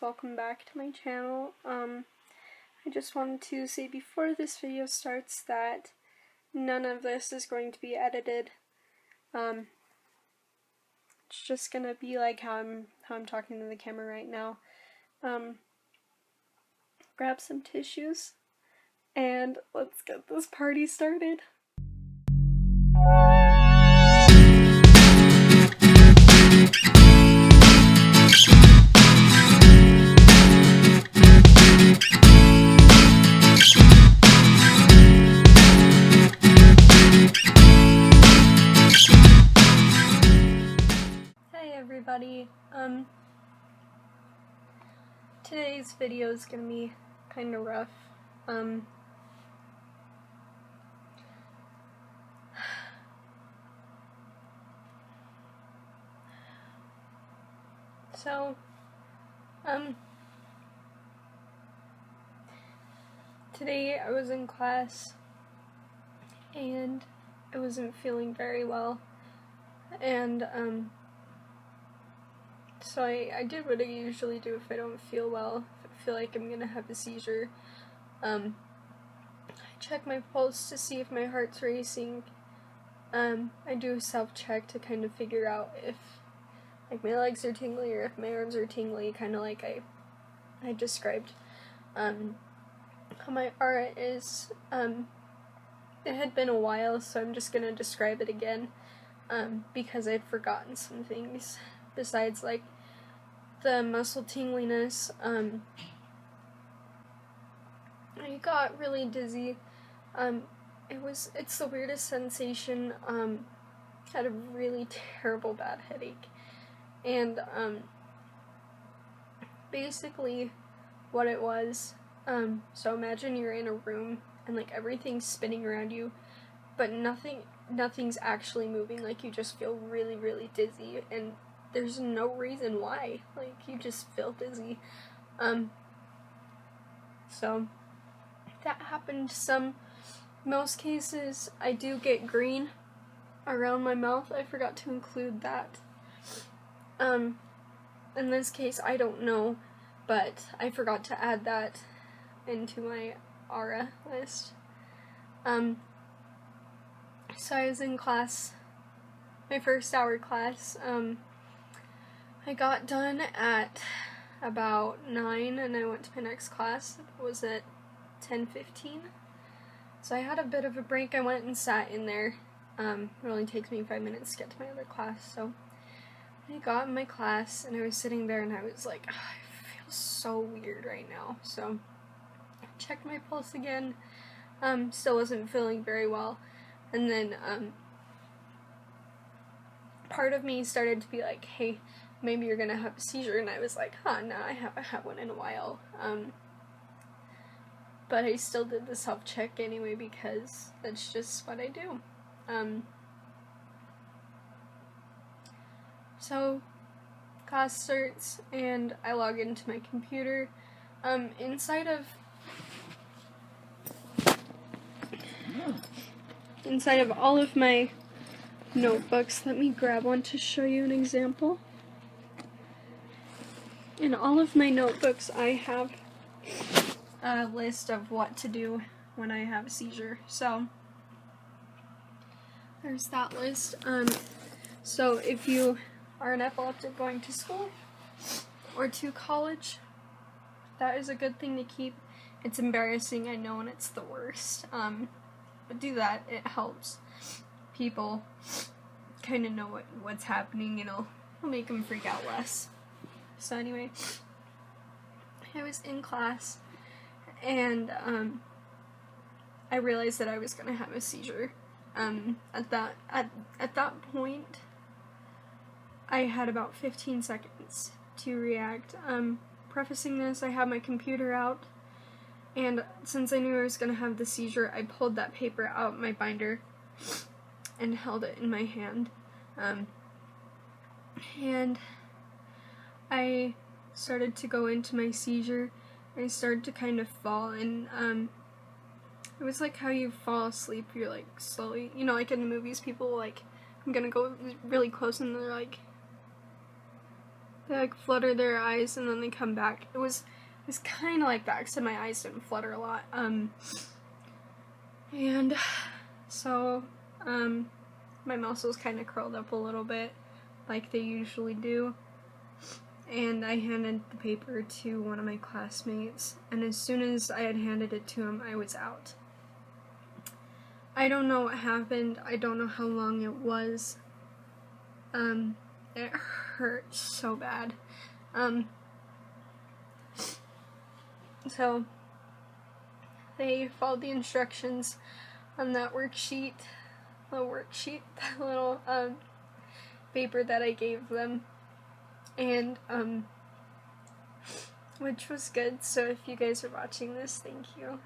Welcome back to my channel. I just wanted to say before this video starts that none of this is going to be edited. It's just gonna be like how I'm talking to the camera right now. Grab some tissues and let's get this party started. Hey everybody, today's video is gonna be kind of rough. Today I was in class and I wasn't feeling very well, and so I did what I usually do if I don't feel well, if I feel like I'm gonna have a seizure. I check my pulse to see if my heart's racing. I do a self-check to kind of figure out if like my legs are tingly or if my arms are tingly, kind of like I described. How my aura is, it had been a while, so I'm just gonna describe it again, because I'd forgotten some things besides like the muscle tingliness. I got really dizzy. It's the weirdest sensation. Had a really terrible bad headache, and basically what it was, so imagine you're in a room and like everything's spinning around you, but nothing's actually moving. Like you just feel really, really dizzy, and there's no reason why. Like you just feel dizzy. So that happened most cases. I do get green around my mouth. I forgot to include that. In this case, I don't know, but I forgot to add that into my aura list. So I was in class, my first hour class. I got done at about 9 and I went to my next class. It was at 10:15. So I had a bit of a break. I went and sat in there. It only takes me 5 minutes to get to my other class. So I got in my class and I was sitting there and I was like, I feel so weird right now. So I checked my pulse again. Still wasn't feeling very well. And then part of me started to be like, hey, maybe you're gonna have a seizure. And I was like, no, I haven't had one in a while. But I still did the self-check anyway because that's just what I do. So class starts and I log into my computer. Inside of all of my notebooks, let me grab one to show you an example. In all of my notebooks I have a list of what to do when I have a seizure. So there's that list. So if you are an epileptic going to school or to college, that is a good thing to keep. It's embarrassing, I know, and it's the worst. But do that. It helps people kind of know what's happening, and it'll make them freak out less. So anyway, I was in class and I realized that I was gonna have a seizure. At that point, I had about 15 seconds to react. Prefacing this, I had my computer out, and since I knew I was gonna have the seizure, I pulled that paper out my binder and held it in my hand. And I started to go into my seizure. I started to kind of fall, and it was like how you fall asleep, you're like slowly, you know, like in the movies, people like, I'm gonna go really close and they're like they like flutter their eyes and then they come back. It was kind of like that, except my eyes didn't flutter a lot. And so my muscles kind of curled up a little bit, like they usually do. And I handed the paper to one of my classmates, and as soon as I had handed it to him, I was out. I don't know what happened. I don't know how long it was. It hurt so bad. So they followed the instructions on that worksheet, that little paper that I gave them, and which was good. So if you guys are watching this, thank you.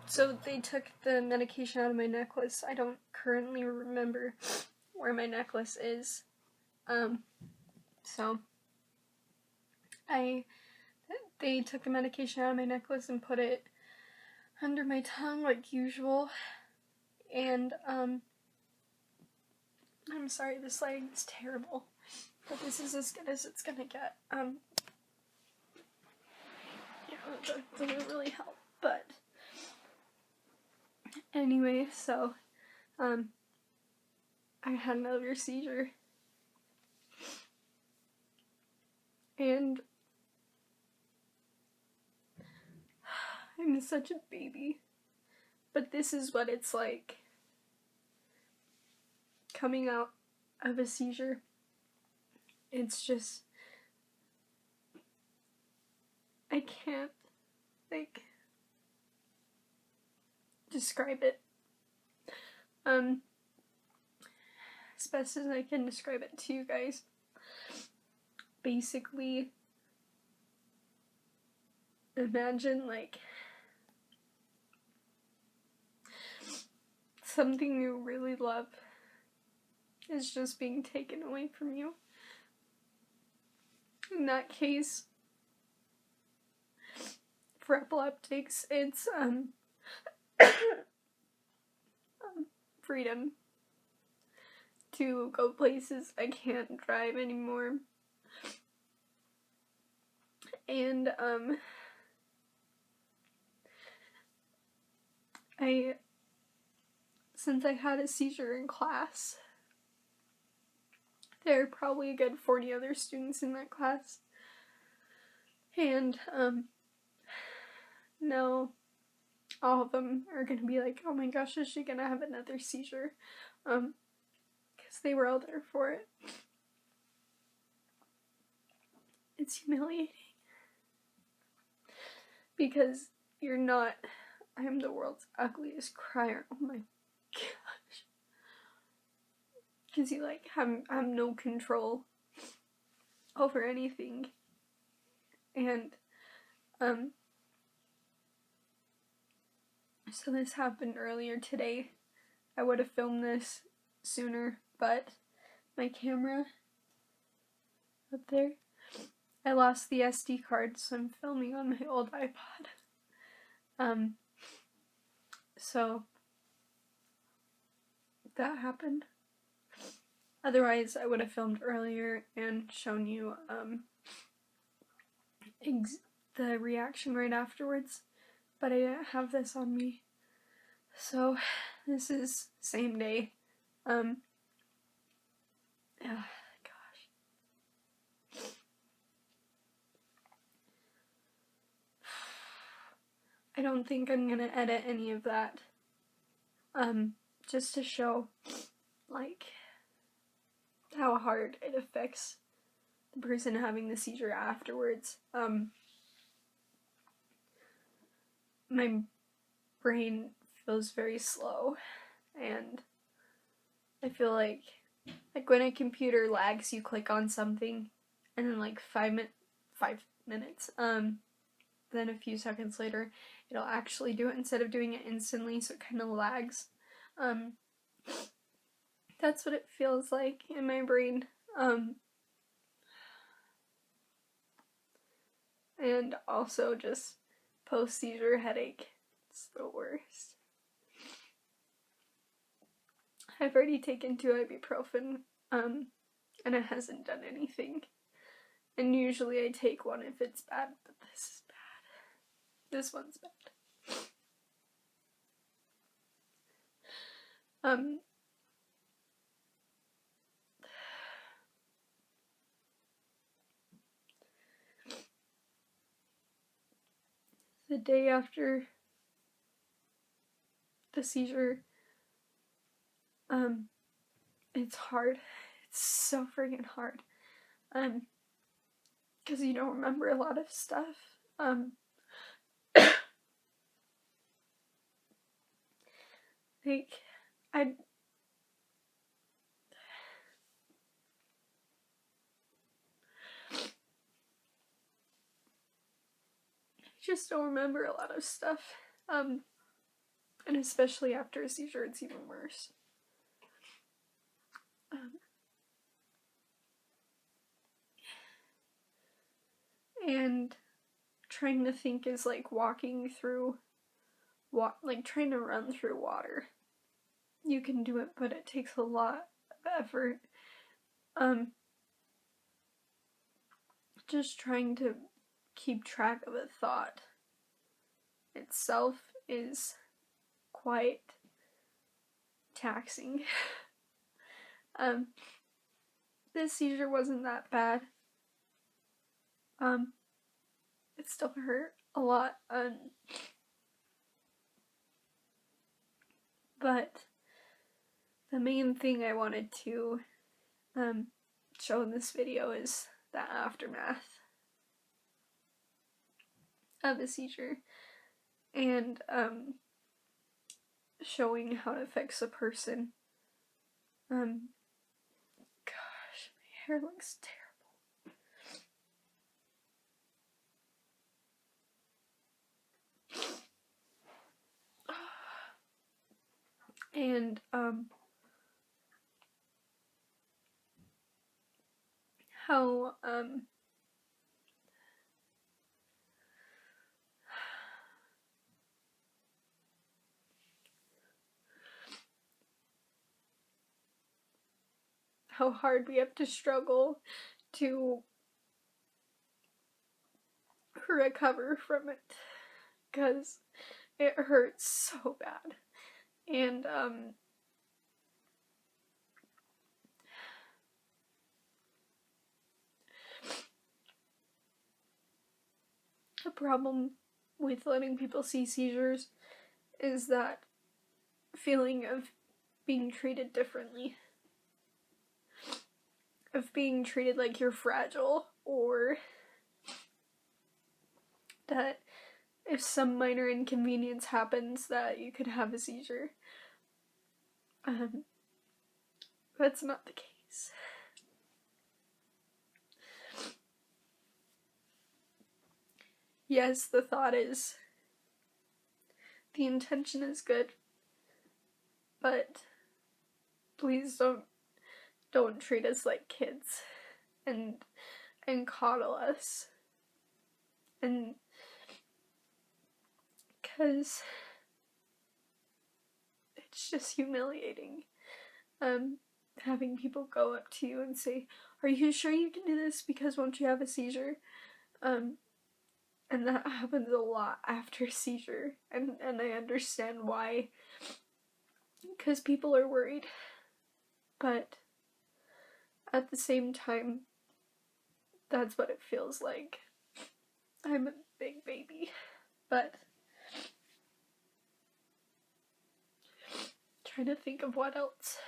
So they took the medication out of my necklace. I don't currently remember where my necklace is. So they took the medication out of my necklace and put it under my tongue like usual. And I'm sorry, this lighting is terrible, but this is as good as it's gonna get. Yeah, that doesn't really help, but anyway, so I had another seizure, and I'm such a baby, but this is what it's like coming out of a seizure. It's just, I can't, like, describe it, as best as I can describe it to you guys. Basically, imagine, like, something you really love is just being taken away from you. In that case, for epileptics, it's freedom to go places I can't drive anymore. And since I had a seizure in class, there are probably a good 40 other students in that class, and now all of them are gonna be like, oh my gosh, is she gonna have another seizure? Because they were all there for it. It's humiliating, because you're not, I'm the world's ugliest crier, oh my gosh, because you like have no control over anything. And so this happened earlier today. I would have filmed this sooner, but my camera up there, I lost the SD card, so I'm filming on my old iPod. So that happened. Otherwise, I would have filmed earlier and shown you the reaction right afterwards, but I didn't have this on me. So this is same day. Oh, gosh. I don't think I'm gonna edit any of that. Just to show, like, how hard it affects the person having the seizure afterwards. My brain feels very slow, and I feel like when a computer lags, you click on something, and then like 5 minutes, then a few seconds later, it'll actually do it instead of doing it instantly, so it kind of lags. That's what it feels like in my brain. And also just post-seizure headache. It's the worst. I've already taken 2 ibuprofen, and it hasn't done anything. And usually I take one if it's bad, but this is bad. This one's bad. The day after the seizure, it's hard. It's so friggin' hard. Because you don't remember a lot of stuff. Like, I just don't remember a lot of stuff. And especially after a seizure, it's even worse. And trying to think is like walking through, like trying to run through water. You can do it, but it takes a lot of effort. Just trying to keep track of a thought itself is quite taxing. This seizure wasn't that bad. It still hurt a lot, but the main thing I wanted to show in this video is the aftermath of a seizure, and showing how it affects a person. Gosh, my hair looks terrible. And how hard we have to struggle to recover from it, because it hurts so bad. And the problem with letting people see seizures is that feeling of being treated differently, of being treated like you're fragile, or that if some minor inconvenience happens that you could have a seizure. That's not the case. Yes, the thought is, the intention is good, but please don't treat us like kids and coddle us. And because it's just humiliating, having people go up to you and say, "Are you sure you can do this? Because won't you have a seizure?" And that happens a lot after a seizure, and I understand why, because people are worried, but at the same time, that's what it feels like. I'm a big baby, but trying to think of what else.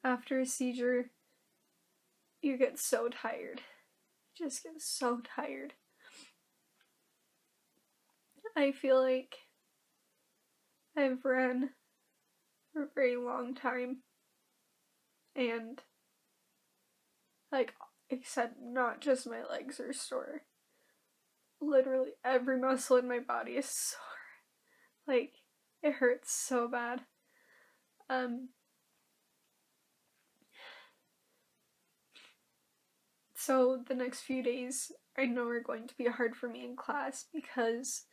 After a seizure, you get so tired. You just get so tired. I feel like I've ran for a very long time, and like, except not just my legs are sore. Literally every muscle in my body is sore. Like, it hurts so bad. So the next few days I know are going to be hard for me in class because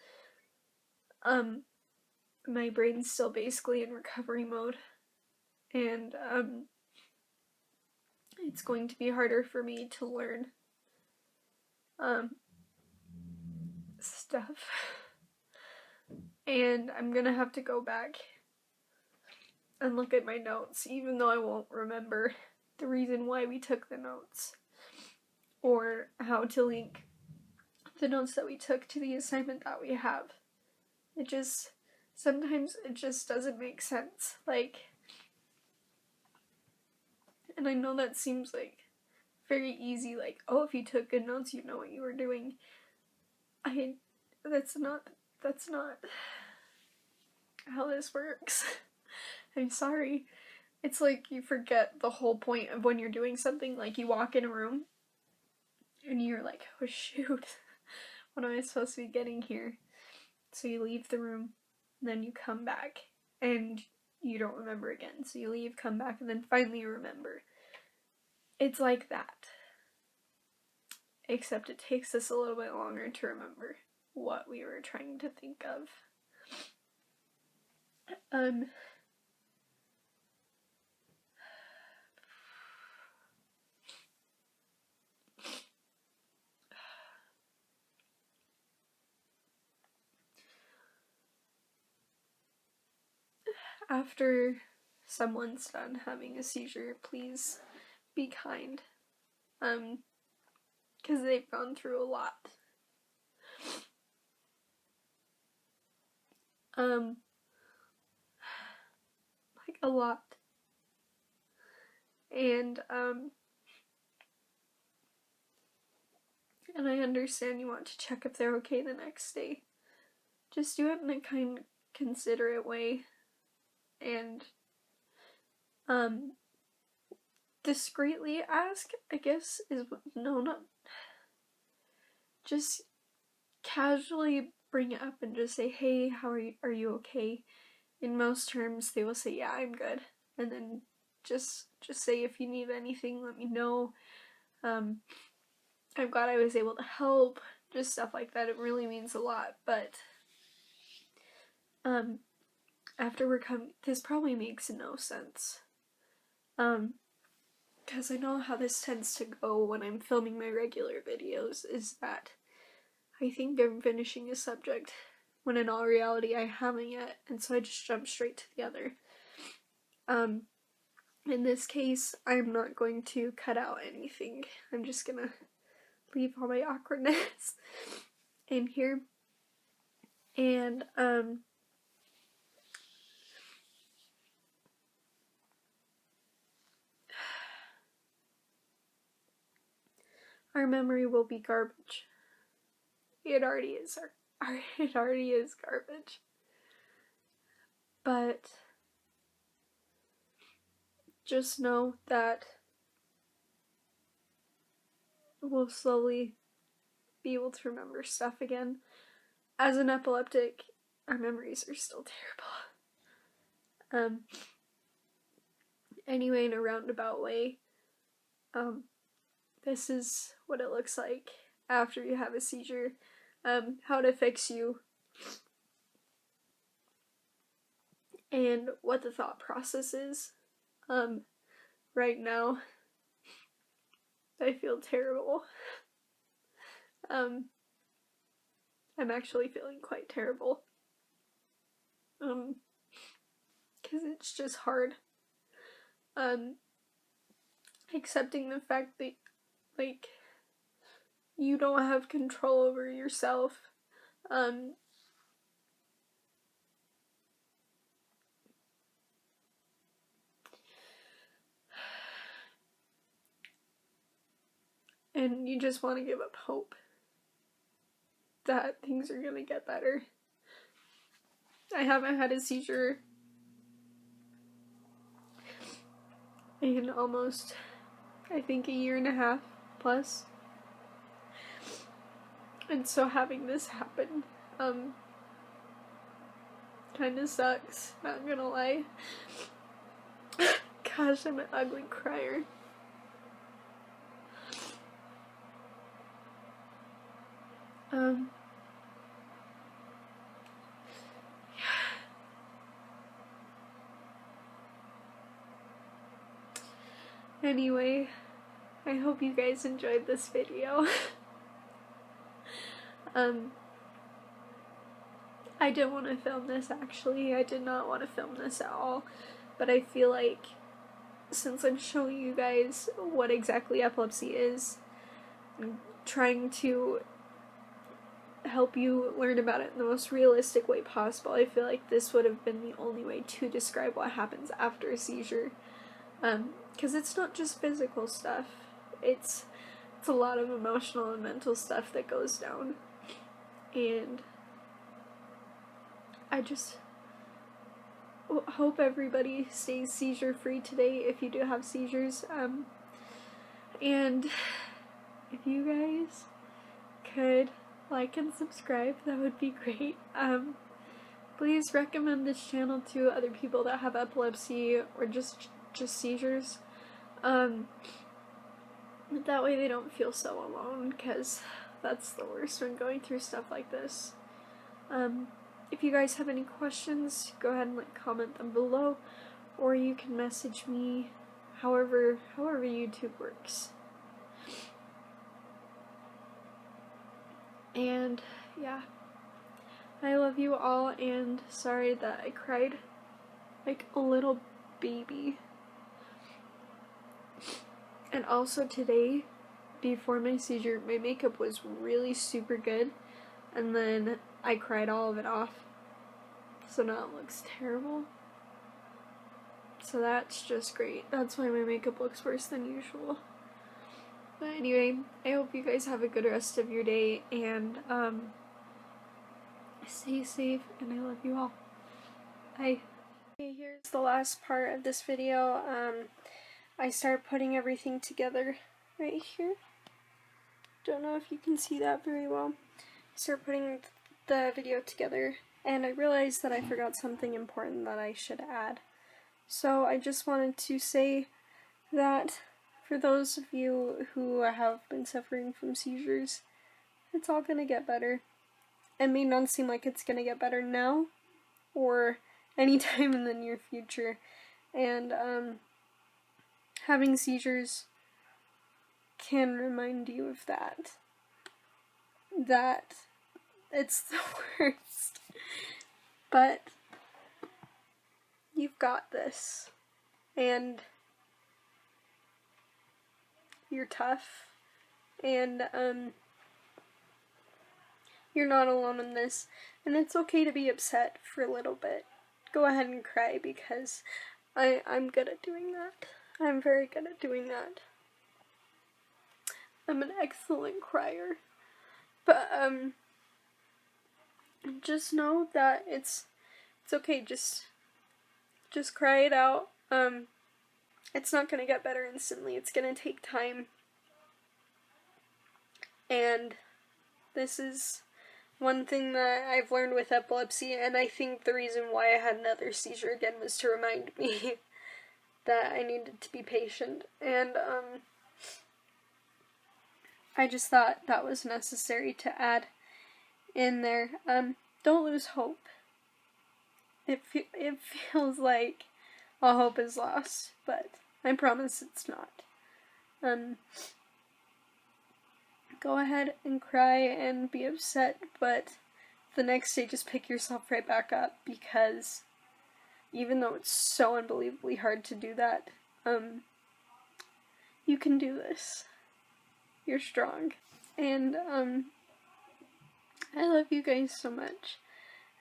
my brain's still basically in recovery mode, and it's going to be harder for me to learn stuff. And I'm gonna have to go back and look at my notes, even though I won't remember the reason why we took the notes or how to link the notes that we took to the assignment that we have. Sometimes it just doesn't make sense. Like, and I know that seems like very easy, like, oh, if you took good notes, you know what you were doing. That's not how this works. I'm sorry. It's like you forget the whole point of when you're doing something. Like, you walk in a room and you're like, oh shoot, what am I supposed to be getting here? So you leave the room, and then you come back and you don't remember again. So you leave, come back, and then finally you remember. It's like that. Except it takes us a little bit longer to remember what we were trying to think of. After someone's done having a seizure, please be kind. Because they've gone through a lot. Like a lot. And I understand you want to check if they're okay the next day. Just do it in a kind, considerate way. And discreetly ask, I guess, just casually bring it up and just say, hey, how are you okay? In most terms, they will say, yeah, I'm good. And then just say, if you need anything, let me know. I'm glad I was able to help. Just stuff like that. It really means a lot. But after this probably makes no sense. Because I know how this tends to go when I'm filming my regular videos, is that I think I'm finishing a subject when in all reality I haven't yet, and so I just jump straight to the other. In this case, I'm not going to cut out anything. I'm just gonna leave all my awkwardness in here. And our memory will be garbage. It already is. It already is garbage. But just know that we'll slowly be able to remember stuff again. As an epileptic, our memories are still terrible. Anyway, in a roundabout way, this is what it looks like after you have a seizure, how it affects you, and what the thought process is. Right now, I feel terrible. I'm actually feeling quite terrible. Because it's just hard. Accepting the fact that, like, you don't have control over yourself. And you just want to give up hope that things are gonna get better. I haven't had a seizure in almost, I think, a year and a half plus. And so having this happen, kinda sucks, not gonna lie. Gosh, I'm an ugly crier. Anyway, I hope you guys enjoyed this video. I didn't want to film this, actually. I did not want to film this at all, but I feel like since I'm showing you guys what exactly epilepsy is, I'm trying to help you learn about it in the most realistic way possible. I feel like this would have been the only way to describe what happens after a seizure. Because it's not just physical stuff. It's a lot of emotional and mental stuff that goes down. And I just hope everybody stays seizure free today if you do have seizures. And if you guys could like and subscribe, that would be great. Please recommend this channel to other people that have epilepsy or just seizures. That way they don't feel so alone, because that's the worst when going through stuff like this. If you guys have any questions, go ahead and comment them below, or you can message me, however YouTube works. And yeah, I love you all, and sorry that I cried like a little baby. And also today, before my seizure, my makeup was really super good, and then I cried all of it off, so now it looks terrible. So that's just great. That's why my makeup looks worse than usual. But anyway, I hope you guys have a good rest of your day, and stay safe, and I love you all. Bye. Okay, here's the last part of this video. I started putting everything together right here. Don't know if you can see that very well. I started putting the video together, and I realized that I forgot something important that I should add. So I just wanted to say that for those of you who have been suffering from seizures, it's all gonna get better. It may not seem like it's gonna get better now or anytime in the near future, and having seizures can remind you of that it's the worst, but you've got this, and you're tough, and you're not alone in this, and it's okay to be upset for a little bit. Go ahead and cry, because I'm good at doing that. I'm very good at doing that. I'm an excellent crier. But just know that it's okay. Just cry it out. It's not gonna get better instantly. It's gonna take time. And this is one thing that I've learned with epilepsy, and I think the reason why I had another seizure again was to remind me that I needed to be patient, and I just thought that was necessary to add in there. Don't lose hope. It feels like all hope is lost, but I promise it's not. Go ahead and cry and be upset, but the next day just pick yourself right back up, because even though it's so unbelievably hard to do that, you can do this. You're strong. And I love you guys so much.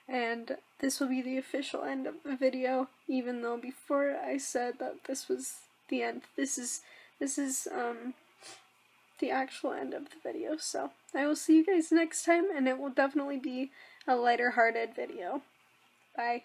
And this will be the official end of the video, even though before I said that this was the end. This is the actual end of the video. So I will see you guys next time, and it will definitely be a lighter-hearted video. Bye.